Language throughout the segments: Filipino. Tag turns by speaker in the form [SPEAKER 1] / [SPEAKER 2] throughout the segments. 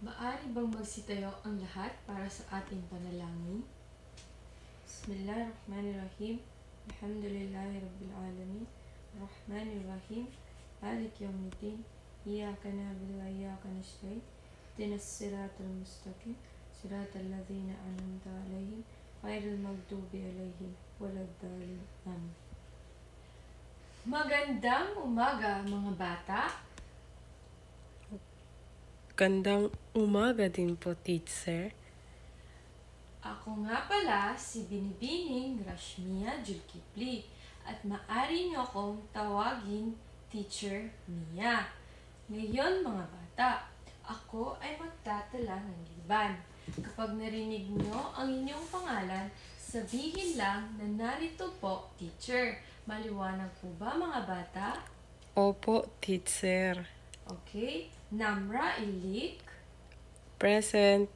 [SPEAKER 1] Maaari bang magsitayo ang lahat para sa ating panalangin? Bismillahirrahmanirrahim. Alhamdulillahi Rabbil Alamin. Rahmanirrahim. Malik Yawmiddin. Iyaka na'budu wa iyaka nasta'in. Ihdinas siratal mustaqim. Siratal ladzina an'amta 'alaihim ghairil maghdubi 'alaihim waladdallin. Amin. Magandang umaga mga bata.
[SPEAKER 2] Gandang umaga din po, teacher.
[SPEAKER 1] Ako nga pala si Binibining Rashmia Julkipli at maaari niyo akong tawagin Teacher Mia. Ngayon mga bata, ako ay magtatala ng liban. Kapag narinig niyo ang inyong pangalan, sabihin lang na narito po, Teacher. Maliwanag po ba mga bata?
[SPEAKER 2] Opo, teacher.
[SPEAKER 1] Okay. Namra Ilik,
[SPEAKER 2] Present.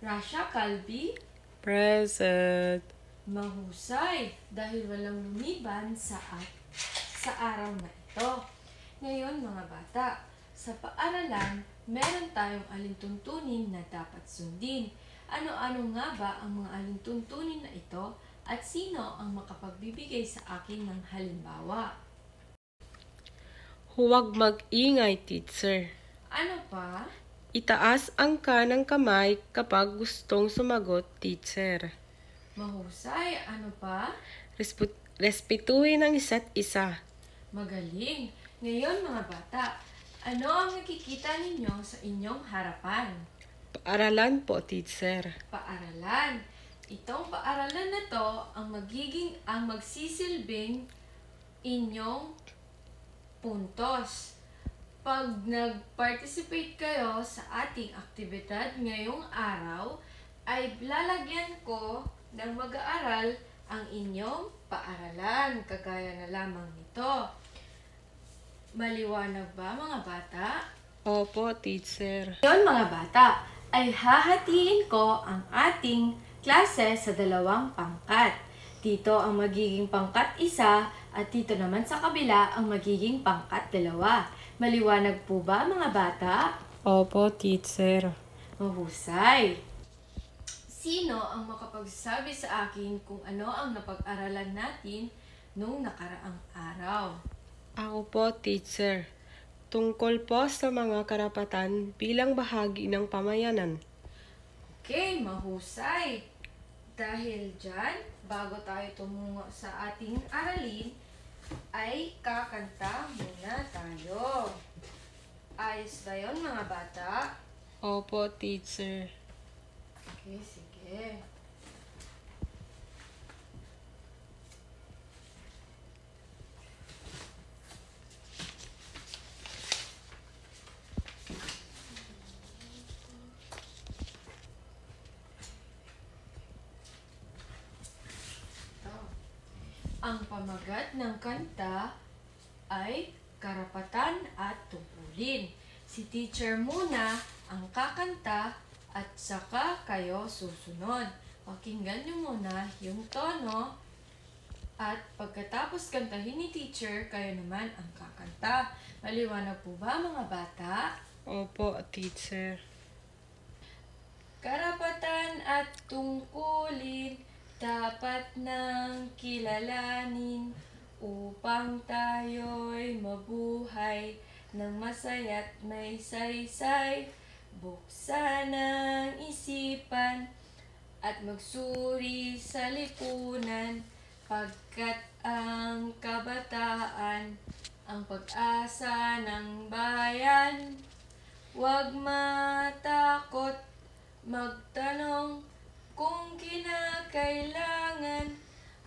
[SPEAKER 1] Rasha Kalbi,
[SPEAKER 2] Present.
[SPEAKER 1] mahusay dahil walang lumiban sa araw na ito. Ngayon mga bata, sa paaralan, meron tayong alintuntunin na dapat sundin. Ano-ano nga ba ang mga alintuntunin na ito at sino ang makapagbibigay sa akin ng halimbawa?
[SPEAKER 2] Huwag mag-ingay, teacher.
[SPEAKER 1] Ano pa?
[SPEAKER 2] Itaas ang kanang kamay kapag gustong sumagot, teacher.
[SPEAKER 1] Mahusay. Ano pa?
[SPEAKER 2] Respetuhin ang isa't isa.
[SPEAKER 1] Magaling! Ngayon mga bata, ano ang nakikita ninyo sa inyong harapan?
[SPEAKER 2] Paaralan po, teacher.
[SPEAKER 1] Paaralan. Itong paaralan na to ang magsisilbing inyong puntos. Pag nag-participate kayo sa ating aktibidad ngayong araw, ay lalagyan ko ng mag-aaral ang inyong paaralan, kagaya na lamang nito. Maliwanag ba mga bata?
[SPEAKER 2] Opo, teacher.
[SPEAKER 1] Ngayon mga bata, ay hahatiin ko ang ating klase sa dalawang pangkat. Dito ang magiging pangkat 1 at dito naman sa kabila ang magiging pangkat 2. Maliwanag po ba mga bata?
[SPEAKER 2] Opo, teacher.
[SPEAKER 1] Mahusay! Sino ang makapagsabi sa akin kung ano ang napag-aralan natin nung nakaraang araw?
[SPEAKER 2] Ako po, teacher. Tungkol po sa mga karapatan bilang bahagi ng pamayanan.
[SPEAKER 1] Okay, mahusay! Dahil dyan, bago tayo tumungo sa ating aralin, ay kakanta muna tayo. Ayos ba yun mga bata?
[SPEAKER 2] Opo, teacher.
[SPEAKER 1] Okay, sige. Ang pamagat ng kanta ay karapatan at tungkulin. Si teacher muna ang kakanta at saka kayo susunod. Pakinggan niyo muna yung tono at pagkatapos kantahin ni teacher, kayo naman ang kakanta. Maliwanag po ba mga bata?
[SPEAKER 2] Opo, teacher.
[SPEAKER 1] Karapatan at tungkulin dapat nang kilalanin upang tayo'y mabuhay ng masaya't may saysay. Buksan ang isipan at magsuri sa lipunan, pagkat ang kabataan ang pag-asa ng bayan. Huwag matakot magtanong kung kinakailangan,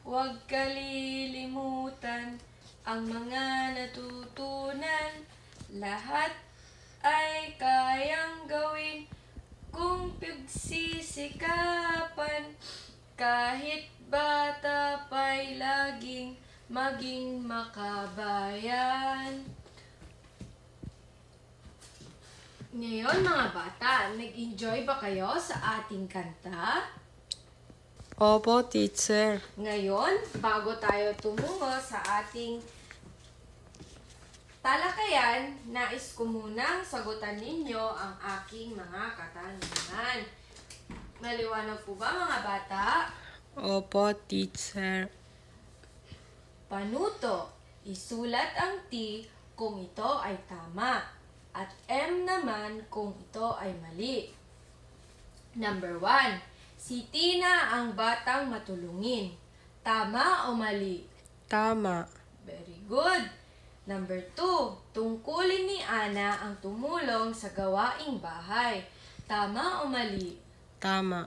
[SPEAKER 1] huwag kalilimutan ang mga natutunan. Lahat ay kayang gawin kung pagsisikapan, kahit bata pa'y laging maging makabayan. Ngayon mga bata, nag-enjoy ba kayo sa ating kanta?
[SPEAKER 2] Opo, teacher.
[SPEAKER 1] Ngayon, bago tayo tumungo sa ating Talakayan, nais ko munang sagutan ninyo ang aking mga katanungan. Maliwanag po ba mga bata?
[SPEAKER 2] Opo, teacher.
[SPEAKER 1] Panuto, isulat ang T kung ito ay tama at M naman kung ito ay mali. Number 1, si Tina ang batang matulungin. Tama o mali?
[SPEAKER 2] Tama.
[SPEAKER 1] Very good. Number 2, tungkulin ni Ana ang tumulong sa gawaing bahay. Tama o mali?
[SPEAKER 2] Tama.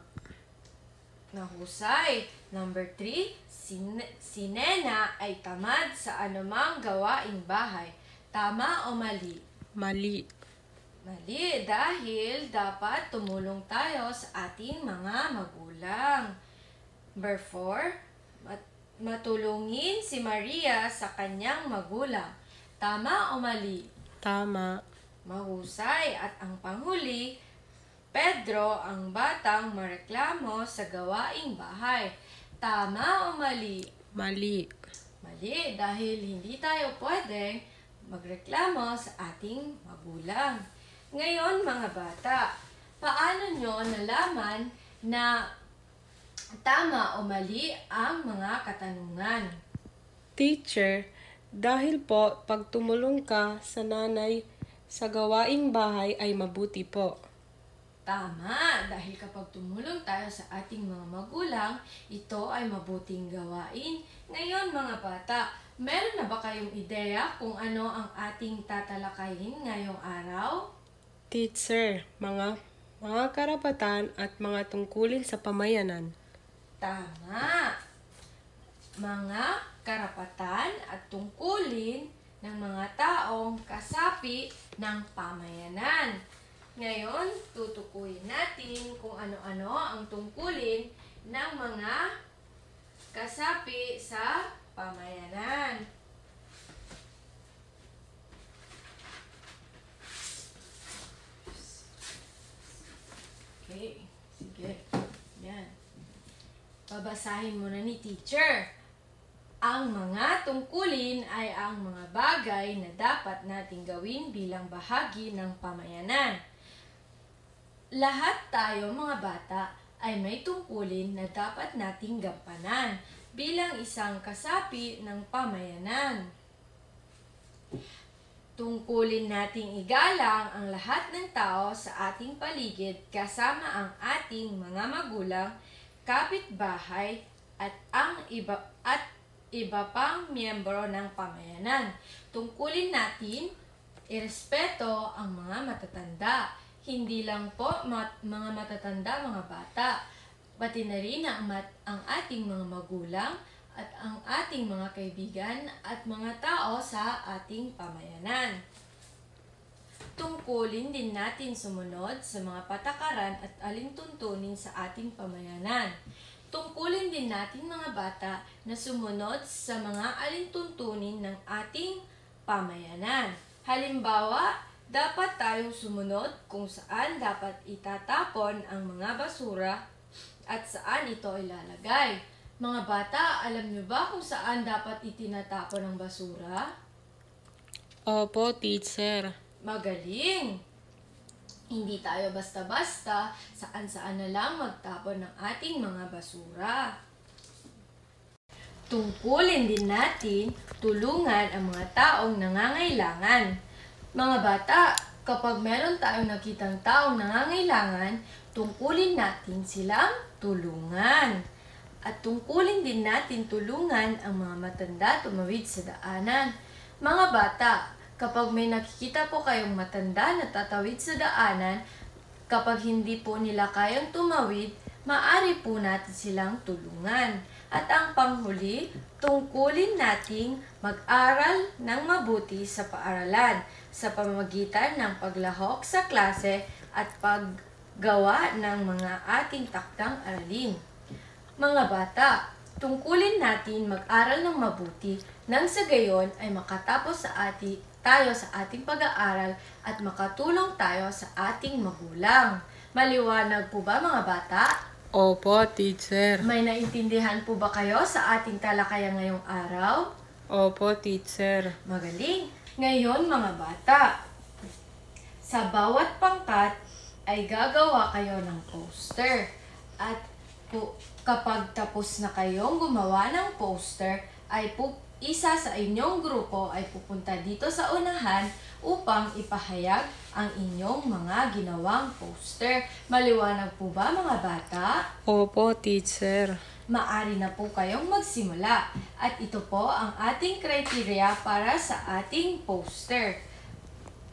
[SPEAKER 1] Nahusay. Number 3, si Nena ay tamad sa anumang gawaing bahay. Tama o mali?
[SPEAKER 2] Mali.
[SPEAKER 1] Mali, dahil dapat tumulong tayo sa ating mga magulang. Number 4, matulungin si Maria sa kanyang magulang. Tama o mali?
[SPEAKER 2] Tama.
[SPEAKER 1] Mahusay. At ang panghuli, Pedro ang batang mareklamo sa gawaing bahay. Tama o mali?
[SPEAKER 2] Mali.
[SPEAKER 1] Mali, dahil hindi tayo pwedeng magreklamo sa ating magulang. Ngayon mga bata, paano nyo nalaman na tama o mali ang mga katanungan?
[SPEAKER 2] Teacher, dahil po pag tumulong ka sa nanay sa gawaing bahay ay mabuti po.
[SPEAKER 1] Tama, dahil kapag tumulong tayo sa ating mga magulang, ito ay mabuting gawain. Ngayon mga bata, meron na ba kayong ideya kung ano ang ating tatalakayin ngayong araw?
[SPEAKER 2] Teacher, mga karapatan at mga tungkulin sa pamayanan.
[SPEAKER 1] Tama. Mga karapatan at tungkulin ng mga taong kasapi ng pamayanan. Ngayon, tutukuyin natin kung ano-ano ang tungkulin ng mga kasapi sa pamayanan. Okay, sige. Yan. Babasahin muna ni teacher. Ang mga tungkulin ay ang mga bagay na dapat nating gawin bilang bahagi ng pamayanan. Lahat tayo mga bata ay may tungkulin na dapat nating gampanan bilang isang kasapi ng pamayanan. Tungkulin nating igalang ang lahat ng tao sa ating paligid kasama ang ating mga magulang, kapitbahay at iba pang miyembro ng pamayanan. Tungkulin natin irespeto ang mga matatanda. Hindi lang po mga matatanda, mga bata, pati na rin ang ating mga magulang at ang ating mga kaibigan at mga tao sa ating pamayanan. Tungkulin din natin sumunod sa mga patakaran at alintuntunin sa ating pamayanan. Tungkulin din natin mga bata na sumunod sa mga alintuntunin ng ating pamayanan. Halimbawa, dapat tayong sumunod kung saan dapat itatapon ang mga basura at saan ito ilalagay. Mga bata, alam niyo ba kung saan dapat itinatapon ang basura?
[SPEAKER 2] Opo, teacher.
[SPEAKER 1] Magaling! Hindi tayo basta-basta saan-saan na lang magtapon ng ating mga basura. Tungkulin din natin tulungan ang mga taong nangangailangan. Mga bata, kapag meron tayong nakitang taong nangangailangan, tungkulin natin silang tulungan. At tungkulin din natin tulungan ang mga matanda tumawid sa daanan. Mga bata, kapag may nakikita po kayong matanda na tatawid sa daanan, kapag hindi po nila kayang tumawid, maaari po natin silang tulungan. At ang panghuli, tungkulin nating mag-aral ng mabuti sa paaralan sa pamamagitan ng paglahok sa klase at paggawa ng mga ating takdang aralin. Mga bata, tungkulin natin mag-aral ng mabuti nang sa gayon ay makatapos tayo sa ating pag-aaral at makatulong tayo sa ating magulang. Maliwanag po ba mga bata?
[SPEAKER 2] Opo, teacher.
[SPEAKER 1] May naintindihan po ba kayo sa ating talakayan ngayong araw?
[SPEAKER 2] Opo, teacher.
[SPEAKER 1] Magaling! Ngayon mga bata, sa bawat pangkat ay gagawa kayo ng poster. At kapag tapos na kayong gumawa ng poster, ay isa sa inyong grupo ay pupunta dito sa unahan upang ipahayag ang inyong mga ginawang poster. Maliwanag po ba mga bata?
[SPEAKER 2] Opo, teacher.
[SPEAKER 1] Maari na po kayong magsimula. At ito po ang ating criteria para sa ating poster.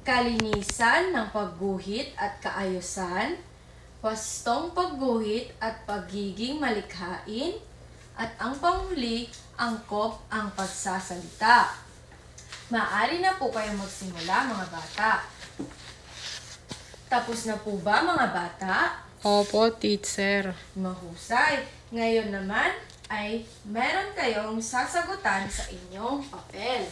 [SPEAKER 1] Kalinisan ng pagguhit at kaayusan, wastong pagguhit at pagiging malikhain, at ang panghuli, angkop ang pagsasalita. Maaari na po kayong magsimula mga bata. Tapos na po ba mga bata?
[SPEAKER 2] Opo, teacher.
[SPEAKER 1] Mahusay. Ngayon naman ay meron kayong sasagutan sa inyong papel.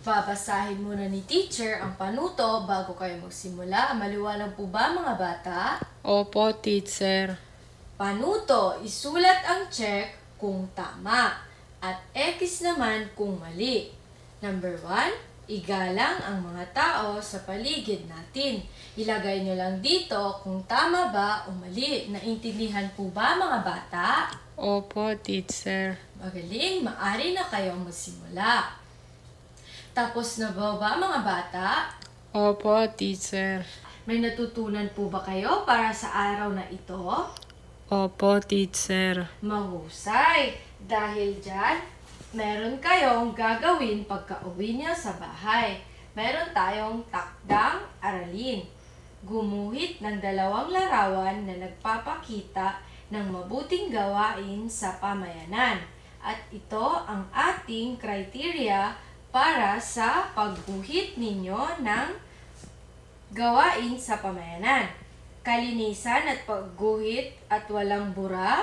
[SPEAKER 1] Babasahin muna ni teacher ang panuto bago kayo magsimula. Maliwanag po ba mga bata?
[SPEAKER 2] Opo, teacher.
[SPEAKER 1] Panuto, isulat ang check kung tama at X naman kung mali. Number 1, igalang ang mga tao sa paligid natin. Ilagay nyo lang dito kung tama ba o mali. Naintindihan po ba mga bata?
[SPEAKER 2] Opo, teacher.
[SPEAKER 1] Magaling, maari na kayong magsimula. Tapos na ba mga bata?
[SPEAKER 2] Opo, teacher.
[SPEAKER 1] May natutunan po ba kayo para sa araw na ito?
[SPEAKER 2] Opo, teacher.
[SPEAKER 1] Mahusay! Dahil dyan, meron kayong gagawin pagka-uwi niyo sa bahay. Meron tayong takdang aralin. Gumuhit ng 2 larawan na nagpapakita ng mabuting gawain sa pamayanan. At ito ang ating criteria para sa pagguhit ninyo ng gawain sa pamayanan. Kalinisan at pagguhit at walang bura.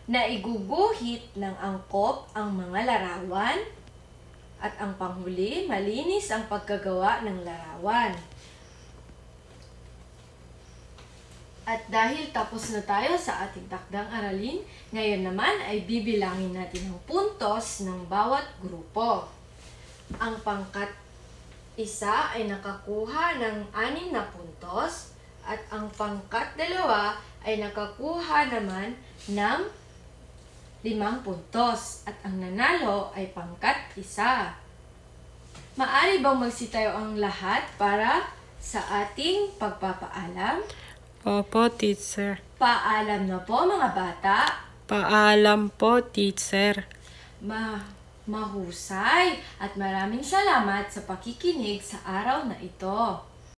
[SPEAKER 1] Naiguguhit ng angkop ang mga larawan. At ang panghuli, malinis ang pagkagawa ng larawan. At dahil tapos na tayo sa ating takdang aralin, ngayon naman ay bibilangin natin ang puntos ng bawat grupo. Ang pangkat 1 ay nakakuha ng 6 na puntos at ang pangkat 2 ay nakakuha naman ng 5 puntos at ang nanalo ay pangkat 1. Maari bang magsitayo ang lahat para sa ating pagpapaalam?
[SPEAKER 2] Opo, teacher.
[SPEAKER 1] Paalam na po mga bata.
[SPEAKER 2] Paalam po, teacher.
[SPEAKER 1] Mahusay at maraming salamat sa pakikinig sa araw na ito.